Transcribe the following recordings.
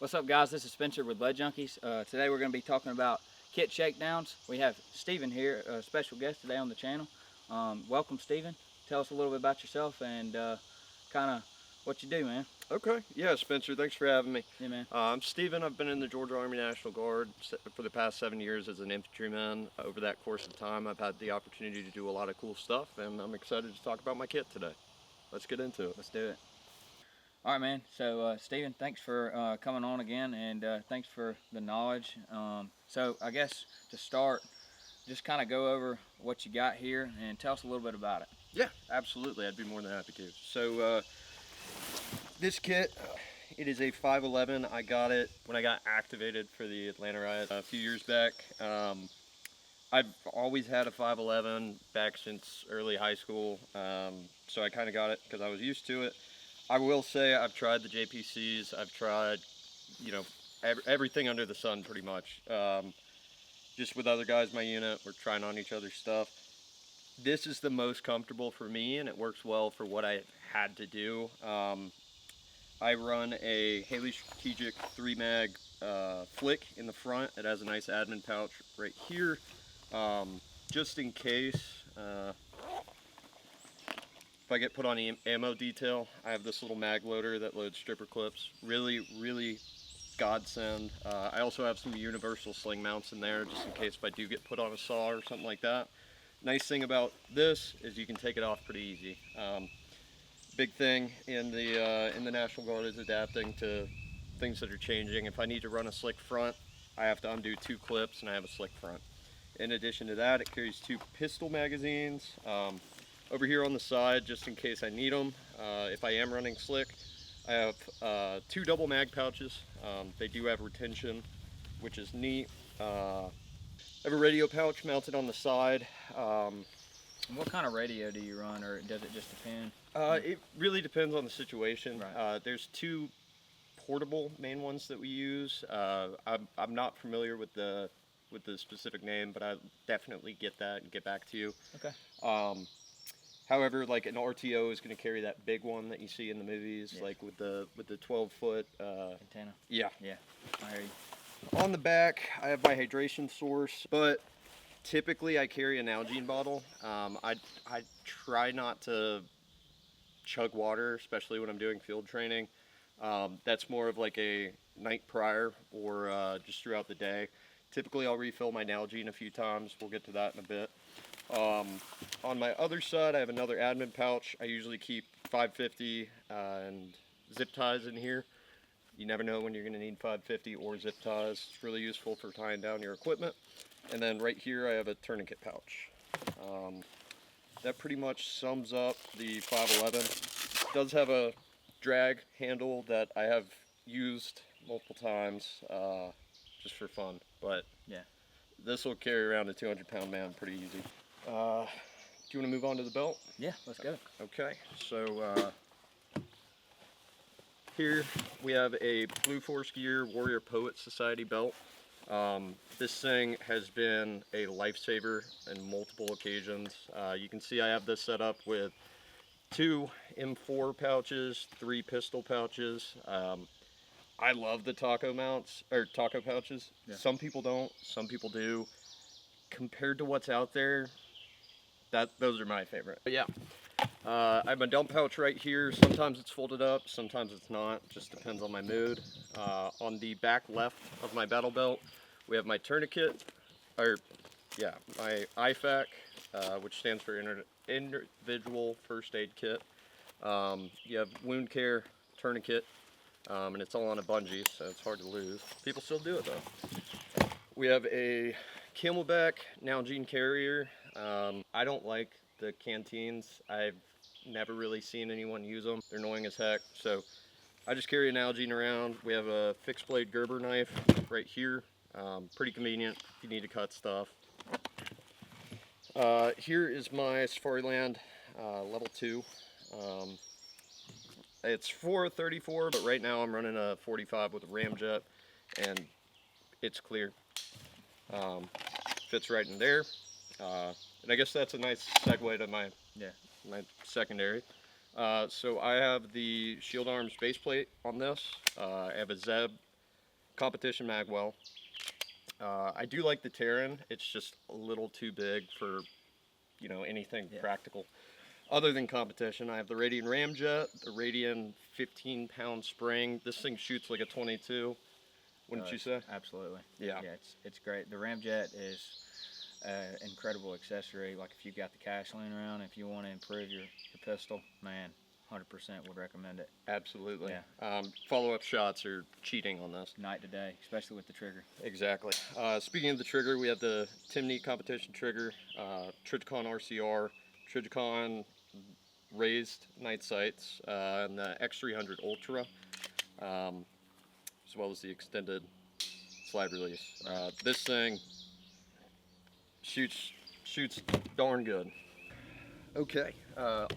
What's up, guys? This is Spencer with Lead Junkies. Today we're going to be talking about kit shakedowns. We have Steven here, a special guest today on the channel. Welcome, Steven. Tell us a little bit about yourself and kind of what you do, man. Okay, yeah, Spencer, thanks for having me. Yeah, man. I'm Steven. I've been in the Georgia Army National Guard for the past 7 years as an infantryman. Over that course of time, I've had the opportunity to do a lot of cool stuff, and I'm excited to talk about my kit today. Let's get into it. Let's do it. All right, man. So, Steven, thanks for coming on again, and thanks for the knowledge. So, I guess to start, just kind of go over what you got here and tell us a little bit about it. Yeah, absolutely. I'd be more than happy to. So, this kit, it is a 511. I got it when I got activated for the Atlanta riot a few years back. I've always had a 511 back since early high school, so I kind of got it because I was used to it. I will say I've tried the JPCs, I've tried, everything under the sun pretty much. Just with other guys in my unit, we're trying on each other's stuff. This is the most comfortable for me, and it works well for what I had to do. I run a Haley Strategic 3-mag flick in the front. It has a nice admin pouch right here, just in case. If I get put on ammo detail, I have this little mag loader that loads stripper clips. Really godsend. I also have some universal sling mounts in there just in case if I do get put on a saw or something like that. Nice thing about this is you can take it off pretty easy. Big thing in the National Guard is adapting to things that are changing. If I need to run a slick front, I have to undo 2 clips and I have a slick front. In addition to that, it carries 2 pistol magazines. Over here on the side, just in case I need them, if I am running slick, I have 2 double mag pouches. They do have retention, which is neat. I have a radio pouch mounted on the side. What kind of radio do you run, or does it just depend? It really depends on the situation. Right. There's 2 portable main ones that we use. I'm not familiar with the specific name, but I definitely get that and get back to you. Okay. However, like an RTO is going to carry that big one that you see in the movies, yes. like with the 12-foot antenna. Yeah. Yeah. I hear you. On the back, I have my hydration source, but typically I carry an Nalgene bottle. I try not to chug water, especially when I'm doing field training. That's more of like a night prior or just throughout the day. Typically I'll refill my Nalgene a few times. We'll get to that in a bit. On my other side, I have another admin pouch. I usually keep 550 and zip ties in here. You never know when you're going to need 550 or zip ties. It's really useful for tying down your equipment. And then right here, I have a tourniquet pouch. That pretty much sums up the 511. It does have a drag handle that I have used multiple times just for fun, but yeah, this will carry around a 200-pound man pretty easy. Do you want to move on to the belt? Yeah, let's go. Okay, so here we have a Blue Force Gear Warrior Poet Society belt. This thing has been a lifesaver in multiple occasions. You can see I have this set up with 2 M4 pouches, 3 pistol pouches. I love the taco mounts, or taco pouches. Yeah. Some people don't, some people do. Compared to what's out there, those are my favorite. But yeah, I have my dump pouch right here. Sometimes it's folded up, sometimes it's not. Just depends on my mood. On the back left of my battle belt, we have my tourniquet, my IFAK, which stands for individual first aid kit. You have wound care, tourniquet, and it's all on a bungee, so it's hard to lose. People still do it though. We have a Camelback Nalgene carrier. I don't like the canteens. I've never really seen anyone use them. They're annoying as heck, so I just carry a Nalgene around. We have a fixed blade Gerber knife right here. Pretty convenient if you need to cut stuff. Here is my Safariland level 2. It's 434, but right now I'm running a 45 with a ramjet, and it's clear. Fits right in there. And I guess that's a nice segue to my secondary. So I have the Shield Arms base plate on this. I have a Zeb competition magwell. I do like the Terran. It's just a little too big for, you know, anything practical. Other than competition, I have the Radian Ramjet, the Radian 15-pound spring. This thing shoots like a 22. Wouldn't you say? Absolutely. Yeah. Yeah, it's great. The Ramjet is an incredible accessory. Like if you've got the cash laying around, if you want to improve your pistol, man, 100% would recommend it. Absolutely. Yeah. Follow-up shots are cheating on this. Night to day, especially with the trigger. Exactly. Speaking of the trigger, we have the Timney competition trigger, Trijicon RCR, Trijicon raised night sights, and the X300 Ultra, as well as the extended slide release. This thing shoots darn good. Okay,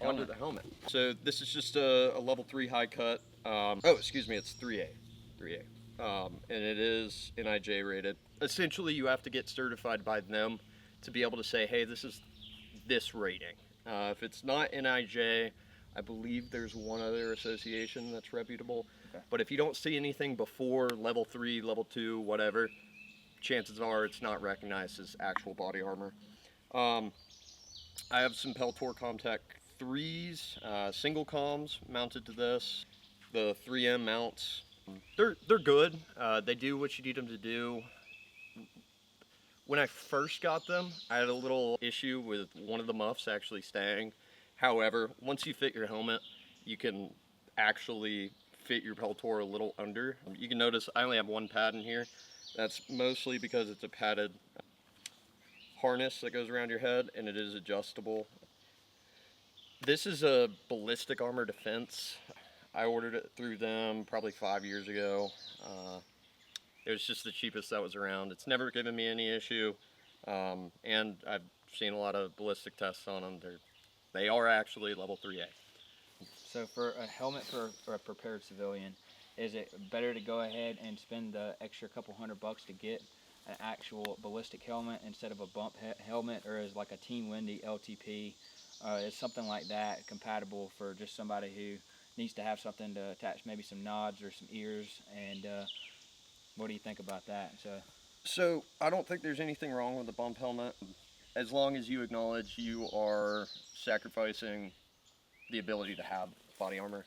onto the helmet. So this is just a level 3 high cut. Excuse me, it's 3A. And it is NIJ rated. Essentially, you have to get certified by them to be able to say, hey, this is this rating. If it's not NIJ, I believe there's one other association that's reputable. Okay. But if you don't see anything before level 3, level 2, whatever, chances are it's not recognized as actual body armor. I have some Peltor Comtech 3s, single comms mounted to this. The 3M mounts, they're good. They do what you need them to do. When I first got them, I had a little issue with one of the muffs actually staying. However, once you fit your helmet, you can actually fit your Peltor a little under. You can notice I only have one pad in here. That's mostly because it's a padded harness that goes around your head, and it is adjustable. This is a ballistic armor defense. I ordered it through them probably 5 years ago. It was just the cheapest that was around. It's never given me any issue, and I've seen a lot of ballistic tests on them. They are actually level 3A. So for a helmet for a prepared civilian, is it better to go ahead and spend the extra couple $100 to get an actual ballistic helmet instead of a bump helmet, or is like a Team Wendy LTP, is something like that compatible for just somebody who needs to have something to attach maybe some nods or some ears? And what do you think about that? So I don't think there's anything wrong with the bump helmet, as long as you acknowledge you are sacrificing the ability to have body armor.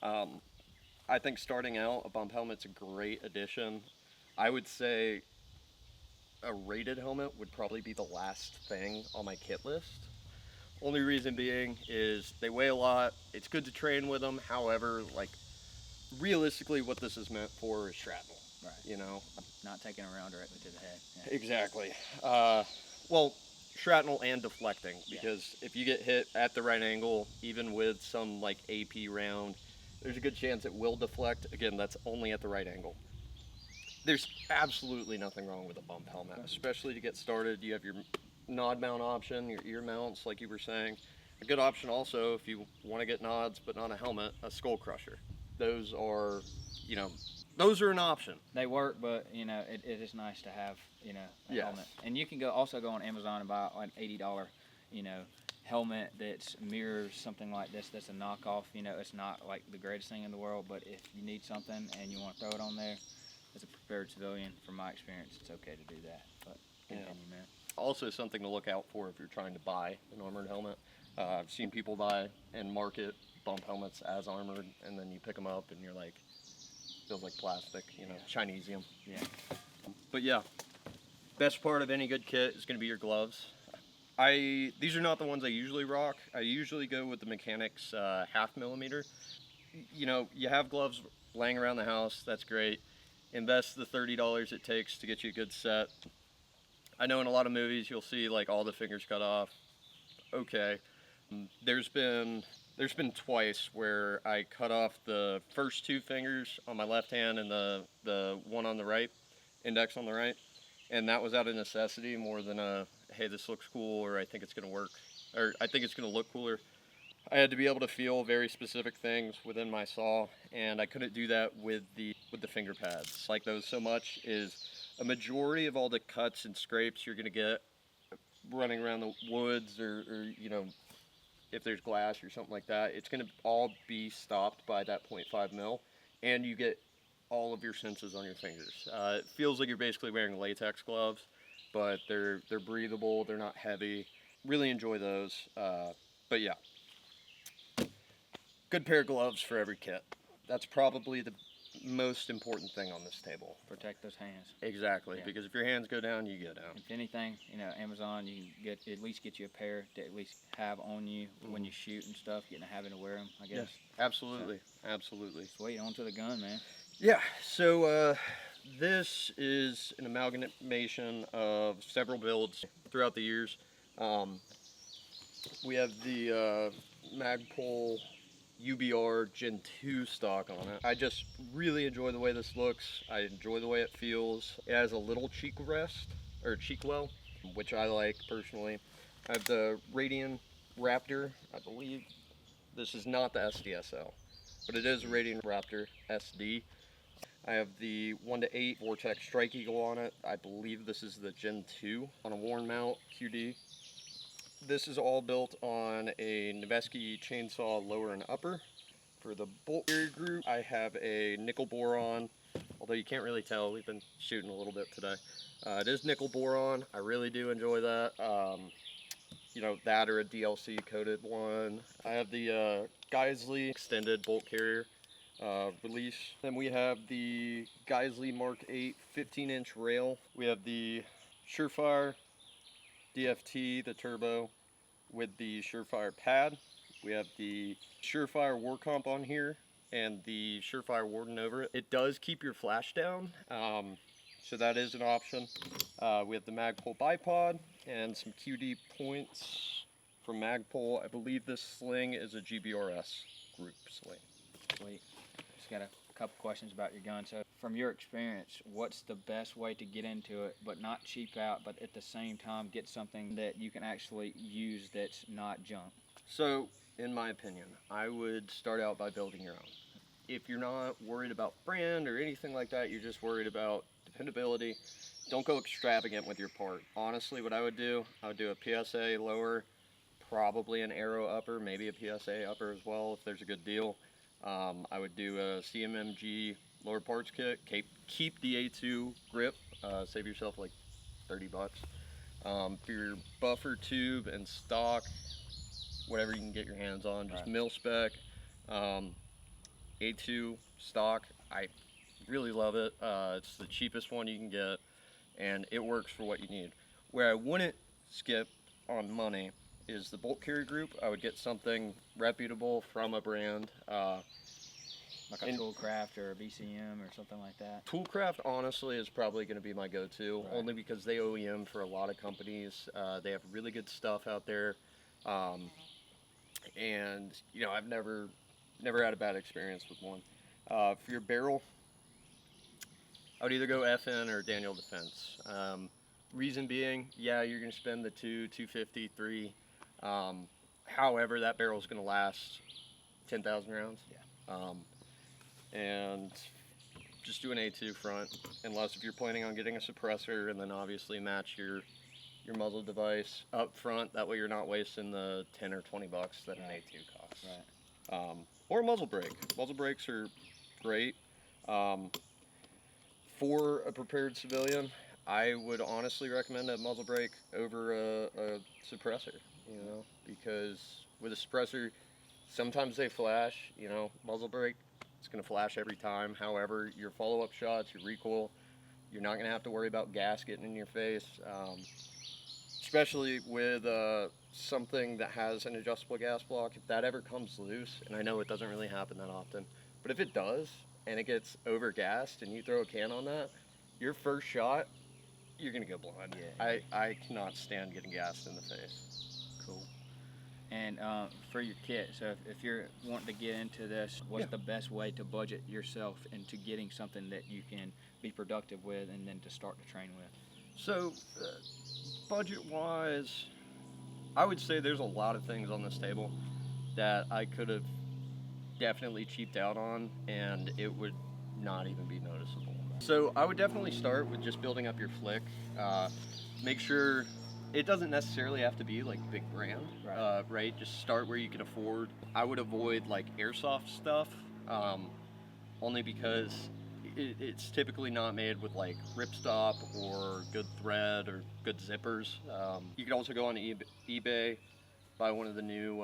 I think starting out, a bump helmet's a great addition. I would say a rated helmet would probably be the last thing on my kit list. Only reason being is they weigh a lot. It's good to train with them. However, like realistically, what this is meant for is shrapnel. Right. You know, not taking around directly to the head. Yeah. Exactly. Well, shrapnel and deflecting, because if you get hit at the right angle, even with some like AP round, there's a good chance it will deflect. Again, that's only at the right angle. There's absolutely nothing wrong with a bump helmet, especially to get started. You have your nod mount option, your ear mounts, like you were saying. A good option also, if you want to get nods but not a helmet, a skull crusher. Those are, you know, those are an option. They work, but you know, it is nice to have, you know, a helmet. And you can also go on Amazon and buy an $80, you know, helmet that mirrors something like this. That's a knockoff. You know, it's not like the greatest thing in the world, but if you need something and you want to throw it on there, as a prepared civilian, from my experience, it's okay to do that. But continue, man. Also something to look out for if you're trying to buy an armored helmet. I've seen people buy and market bump helmets as armored, and then you pick them up and you're like, feels like plastic, you know, Chinesium. Yeah. But yeah, best part of any good kit is going to be your gloves. These are not the ones I usually rock. I usually go with the Mechanics 1/2 millimeter. You know, you have gloves laying around the house, that's great. Invest the $30 it takes to get you a good set. I know in a lot of movies you'll see like all the fingers cut off. Okay, there's been twice where I cut off the first 2 fingers on my left hand and the one on the right, index on the right, and that was out of necessity more than a hey, this looks cool, or I think it's gonna work, or I think it's gonna look cooler. I had to be able to feel very specific things within my saw, and I couldn't do that with the finger pads. Like those so much is a majority of all the cuts and scrapes you're gonna get running around the woods, or you know, if there's glass or something like that, it's gonna all be stopped by that 0.5 mil, and you get all of your senses on your fingers. It feels like you're basically wearing latex gloves, but they're breathable, they're not heavy. Really enjoy those. But yeah, good pair of gloves for every kit. That's probably the most important thing on this table. Protect those hands. Exactly, Yeah. because if your hands go down, you go down. If anything, Amazon, you can at least get you a pair to at least have on you when you shoot and stuff, getting a habit to wear them, I guess. Yes, absolutely, absolutely. Sweet, on to the gun, man. Yeah, so this is an amalgamation of several builds throughout the years. We have the Magpul UBR Gen 2 stock on it. I just really enjoy the way this looks. I enjoy the way it feels. It has a little cheek rest, or cheek well, which I like personally. I have the Radian Raptor. I believe this is not the SDSL, but it is a Radian Raptor SD. I have the 1:8 Vortex Strike Eagle on it. I believe this is the Gen 2 on a worn mount QD. This is all built on a Noveske chainsaw lower and upper. For the bolt carrier group, I have a nickel boron, although you can't really tell, we've been shooting a little bit today. It is nickel boron, I really do enjoy that. You know, that or a DLC coated one. I have the Geisley extended bolt carrier release. Then we have the Geisley Mark 8 15-inch rail. We have the Surefire DFT, the turbo, with the Surefire pad. We have the Surefire War Comp on here and the Surefire Warden over it. It does keep your flash down, so that is an option. We have the Magpul bipod and some QD points from Magpul. I believe this sling is a GBRS group sling. Sweet. Just got a couple questions about your gun. So, from your experience, what's the best way to get into it, but not cheap out, but at the same time get something that you can actually use that's not junk? So, in my opinion, I would start out by building your own. If you're not worried about brand or anything like that, you're just worried about dependability, don't go extravagant with your part. Honestly, what I would do a PSA lower, probably an Aero upper, maybe a PSA upper as well if there's a good deal. I would do a CMMG lower parts kit, keep the A2 grip, save yourself like 30 bucks. For your buffer tube and stock, whatever you can get your hands on, just mil spec, A2 stock, I really love it. It's the cheapest one you can get, and it works for what you need. Where I wouldn't skip on money is the bolt carrier group. I would get something reputable from a brand. Like a Toolcraft or a BCM or something like that? Toolcraft, honestly, is probably going to be my go-to, only because they OEM for a lot of companies. They have really good stuff out there. And, you know, I've never had a bad experience with one. For your barrel, I would either go FN or Daniel Defense. Reason being, yeah, you're going to spend the $250, $300. However, that barrel is going to last 10,000 rounds. Yeah. And just do an A2 front, unless if you're planning on getting a suppressor, and then obviously match your muzzle device up front. That way you're not wasting the 10 or 20 bucks that an A2 costs. Right. Or a muzzle brake. Muzzle brakes are great. For a prepared civilian, I would honestly recommend a muzzle brake over a suppressor, you know, because with a suppressor, sometimes they flash, you know, muzzle brake, it's going to flash every time. However, your follow-up shots, your recoil, you're not going to have to worry about gas getting in your face. Especially with something that has an adjustable gas block. If that ever comes loose, and I know it doesn't really happen that often, but if it does, and it gets over-gassed, and you throw a can on that, your first shot, you're going to go blind. Yeah. I cannot stand getting gassed in the face. Cool. And for your kit, so if you're wanting to get into this, what's the best way to budget yourself into getting something that you can be productive with and then to start to train with? So, budget-wise, I would say there's a lot of things on this table that I could have definitely cheaped out on, and it would not even be noticeable. So I would definitely start with just building up your flick. Make sure it doesn't necessarily have to be like big brand, right? Just start where you can afford. I would avoid like airsoft stuff, only because it's typically not made with like ripstop or good thread or good zippers. You can also go on eBay, buy one of the new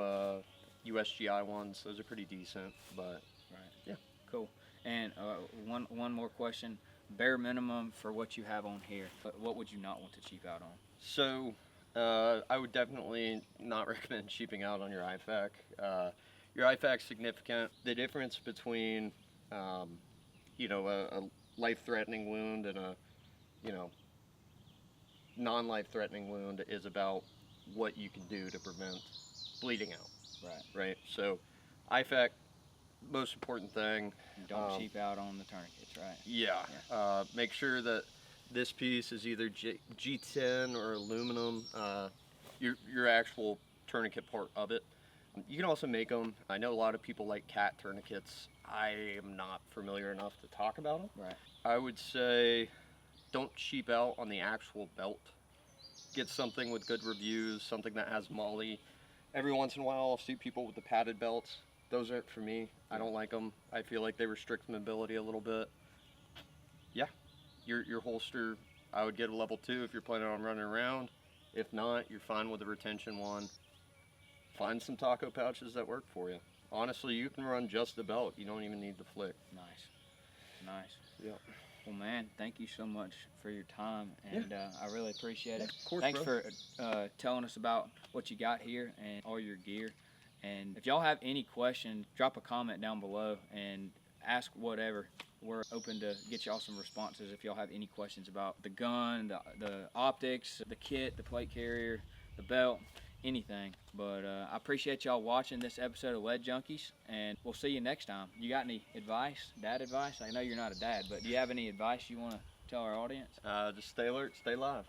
USGI ones. Those are pretty decent, but Right. yeah. Cool. And one more question. Bare minimum for what you have on here. What would you not want to cheap out on? So I would definitely not recommend cheaping out on your IFAC. Your IFAC's significant. The difference between a life-threatening wound and a non-life-threatening wound is about what you can do to prevent bleeding out. Right. So IFAC, most important thing. And don't cheap out on the tourniquets, right? Yeah. Make sure that this piece is either G10 or aluminum. Your actual tourniquet part of it. You can also make them. I know a lot of people like cat tourniquets. I am not familiar enough to talk about them. Right. I would say don't cheap out on the actual belt. Get something with good reviews, something that has MOLLE. Every once in a while I'll see people with the padded belts. Those aren't for me. I don't like them. I feel like they restrict mobility a little bit. Yeah, your holster, I would get a level 2 if you're planning on running around. If not, you're fine with a retention one. Find some taco pouches that work for you. Honestly, you can run just the belt. You don't even need the flick. Nice. Yeah. Well, man, thank you so much for your time, and I really appreciate it. Of course, Thanks bro. for telling us about what you got here and all your gear. And if y'all have any questions, drop a comment down below and ask whatever. We're open to get y'all some responses if y'all have any questions about the gun, the optics, the kit, the plate carrier, the belt, anything. But I appreciate y'all watching this episode of Lead Junkies, and we'll see you next time. You got any advice, dad advice? I know you're not a dad, but do you have any advice you want to tell our audience? Just stay alert, stay live.